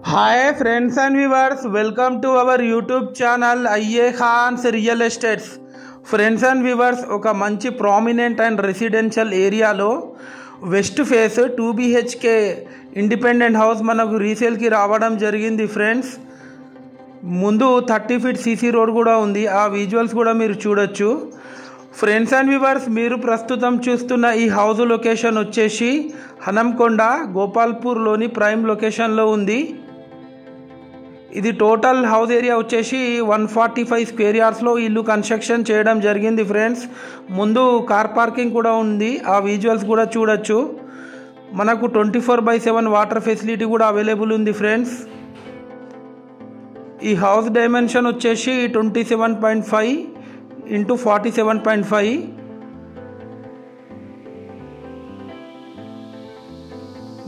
Hi friends and viewers, welcome to our YouTube channel IE Khans Real Estates. Friends and viewers, ఒక మంచి prominent and residential ఏరియాలో west face 2 BHK independent house మనకు రీసేల్కి రావడం జరిగింది friends. ముందు 30 feet CC road కూడా ఉంది, ఆ విజువల్స్ కూడా మీరు చూడొచ్చు. ఫ్రెండ్స్ అండ్ వ్యూవర్స్, మీరు ప్రస్తుతం చూస్తున్న ఈ హౌస్ లొకేషన్ వచ్చేసి హనంకొండ గోపాల్పూర్లోని ప్రైమ్ లొకేషన్లో ఉంది. ఇది టోటల్ హౌస్ ఏరియా వచ్చేసి 145 స్క్వేర్ యార్డ్స్లో ఇల్లు కన్స్ట్రక్షన్ చేయడం జరిగింది ఫ్రెండ్స్. ముందు కార్ పార్కింగ్ కూడా ఉంది, ఆ విజువల్స్ కూడా చూడొచ్చు. మనకు 24/7 వాటర్ ఫెసిలిటీ కూడా అవైలబుల్ ఉంది ఫ్రెండ్స్. ఈ హౌస్ డైమెన్షన్ వచ్చేసి 27.5 × 47.5.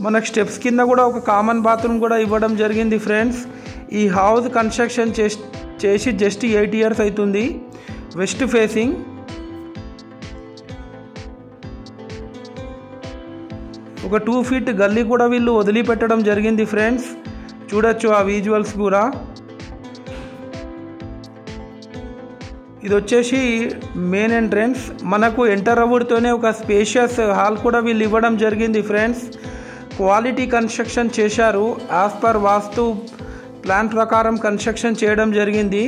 మనకు స్టెప్స్ కింద కూడా ఒక కామన్ బాత్రూమ్ కూడా ఇవ్వడం జరిగింది ఫ్రెండ్స్. ఈ హౌస్ కన్స్ట్రక్షన్ చేసి జస్ట్ 8 ఇయర్స్ అవుతుంది. West facing. ఒక 2 ఫీట్ గల్లీ కూడా వీళ్ళు వదిలిపెట్టడం జరిగింది ఫ్రెండ్స్. చూడొచ్చు ఆ విజువల్స్ కూడా. ఇది వచ్చేసి మెయిన్ ఎంట్రన్స్. మనకు ఎంటర్ అవ్వడంతోనే ఒక స్పేషియస్ హాల్ కూడా వీళ్ళు ఇవ్వడం జరిగింది ఫ్రెండ్స్. క్వాలిటీ కన్స్ట్రక్షన్ చేశారు, యాజ్ పర్ వాస్తు ప్లాన్ ప్రకారం కన్స్ట్రక్షన్ చేయడం జరిగింది.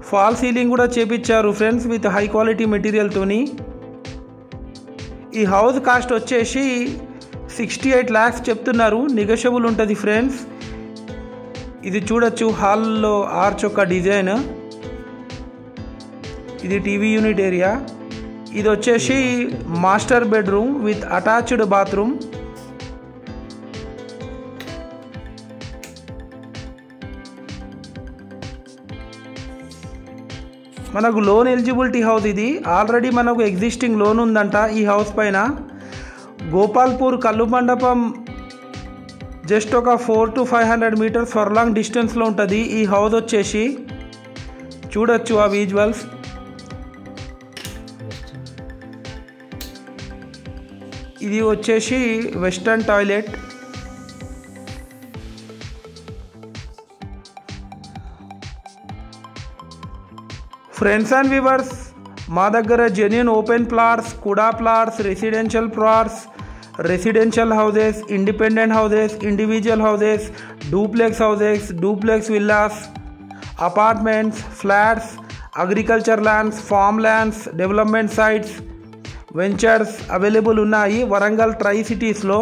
ఫాల్ సీలింగ్ కూడా చేపించారు ఫ్రెండ్స్ విత్ హై క్వాలిటీ మెటీరియల్తోని. ఈ హౌస్ కాస్ట్ వచ్చేసి 68 lakhs చెప్తున్నారు, నెగోషియబుల్ ఉంటుంది ఫ్రెండ్స్. ఇది చూడొచ్చు హాల్లో ఆర్చ్ యొక్క డిజైన్. ఇది టీవీ యూనిట్ ఏరియా. ఇది వచ్చేసి master bedroom with attached bathroom. మనకు లోన్ ఎలిజిబిలిటీ హౌస్ ఇది. ఆల్రెడీ మనకు ఎగ్జిస్టింగ్ లోన్ ఉందంట ఈ హౌస్ పైన. గోపాల్పూర్ కల్లు మండపం జస్ట్ ఒక 400 to 500 మీటర్స్ ఫర్లాంగ్ డిస్టెన్స్లో ఉంటుంది ఈ హౌస్ వచ్చేసి. చూడొచ్చు ఆ విజువల్స్. ఇది వచ్చేసి western toilet. Friends and viewers, మా దగ్గర జెన్యూన్ ఓపెన్ ప్లాట్స్, కుడా plots, residential houses, independent houses, individual houses, duplex villas, apartments, flats, agriculture lands, farm lands, development sites, ventures available ఉన్నాయి వరంగల్ ట్రై సిటీస్లో.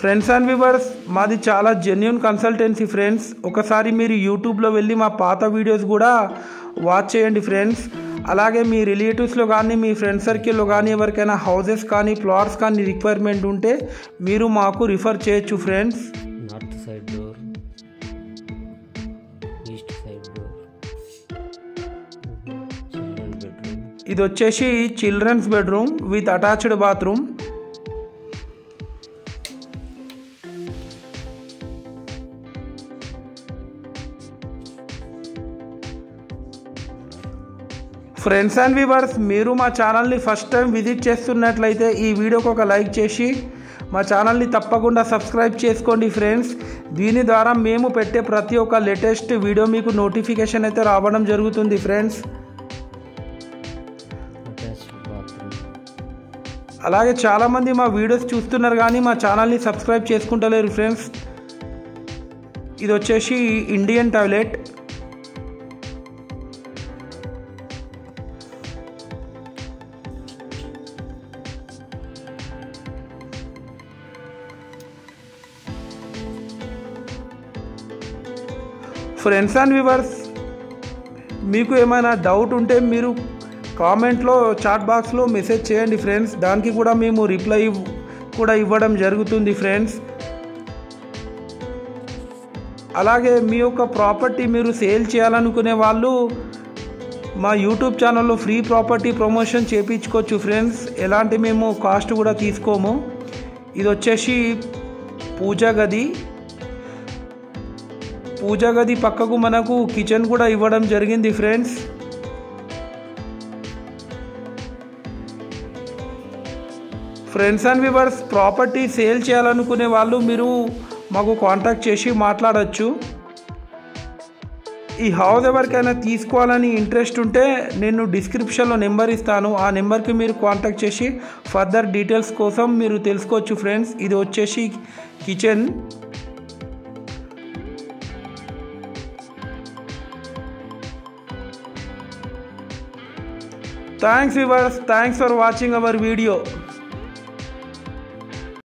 ఫ్రెండ్స్ అండ్ వ్యూవర్స్, మాది చాలా genuine consultancy friends. ఒకసారి మీరు యూట్యూబ్లో వెళ్ళి మా పాత వీడియోస్ కూడా వాచ్ చేయండి ఫ్రెండ్స్. అలాగే మీ రిలేటివ్స్లో కానీ మీ ఫ్రెండ్ సర్కిల్లో కానీ ఎవరికైనా హౌసెస్ కానీ ప్లాట్స్ కానీ రిక్వైర్మెంట్ ఉంటే మీరు మాకు రిఫర్ చేయొచ్చు friends. North side door, east side door, children bedroom. ఇది వచ్చేసి children's bedroom with attached bathroom. Friends and viewers, మీరు మా ఛానల్ని ఫస్ట్ టైం విజిట్ చేస్తున్నట్లయితే ఈ వీడియోకి ఒక లైక్ చేసి మా ఛానల్ని తప్పకుండా సబ్స్క్రైబ్ చేసుకోండి ఫ్రెండ్స్. దీని ద్వారా మేము పెట్టే ప్రతి ఒక్క లేటెస్ట్ వీడియో మీకు నోటిఫికేషన్ అయితే రావడం జరుగుతుంది ఫ్రెండ్స్. అలాగే చాలామంది మా వీడియోస్ చూస్తున్నారు కానీ మా ఛానల్ని సబ్స్క్రైబ్ చేసుకుంటలేరు ఫ్రెండ్స్. ఇది వచ్చేసి Indian toilet. Friends and viewers, మీకు ఏమైనా డౌట్ ఉంటే మీరు కామెంట్లో చాట్ బాక్స్లో మెసేజ్ చేయండి ఫ్రెండ్స్. దానికి కూడా మేము రిప్లై కూడా ఇవ్వడం జరుగుతుంది ఫ్రెండ్స్. అలాగే మీ యొక్క ప్రాపర్టీ మీరు సేల్ చేయాలనుకునే వాళ్ళు మా యూట్యూబ్ ఛానల్లో ఫ్రీ ప్రాపర్టీ ప్రమోషన్ చేయించుకోవచ్చు ఫ్రెండ్స్. ఎలాంటి మేము కాస్ట్ కూడా తీసుకోము. ఇది వచ్చేసి పూజా గది పక్కకు మనకు కిచెన్ కూడా ఇవ్వడం జరిగింది friends. Friends and viewers, property sale చేయాలనుకునే వాళ్ళు మీరు మాకు కాంటాక్ట్ చేసి మాట్లాడచ్చు. ఈ హౌస్ ఎవరికైనా తీసుకోవాలని ఇంట్రెస్ట్ ఉంటే నేను డిస్క్రిప్షన్లో నెంబర్ ఇస్తాను. ఆ నెంబర్కి మీరు కాంటాక్ట్ చేసి ఫర్దర్ డీటెయిల్స్ కోసం మీరు తెలుసుకోవచ్చు ఫ్రెండ్స్. ఇది వచ్చేసి kitchen. Thanks viewers, thanks for watching our video.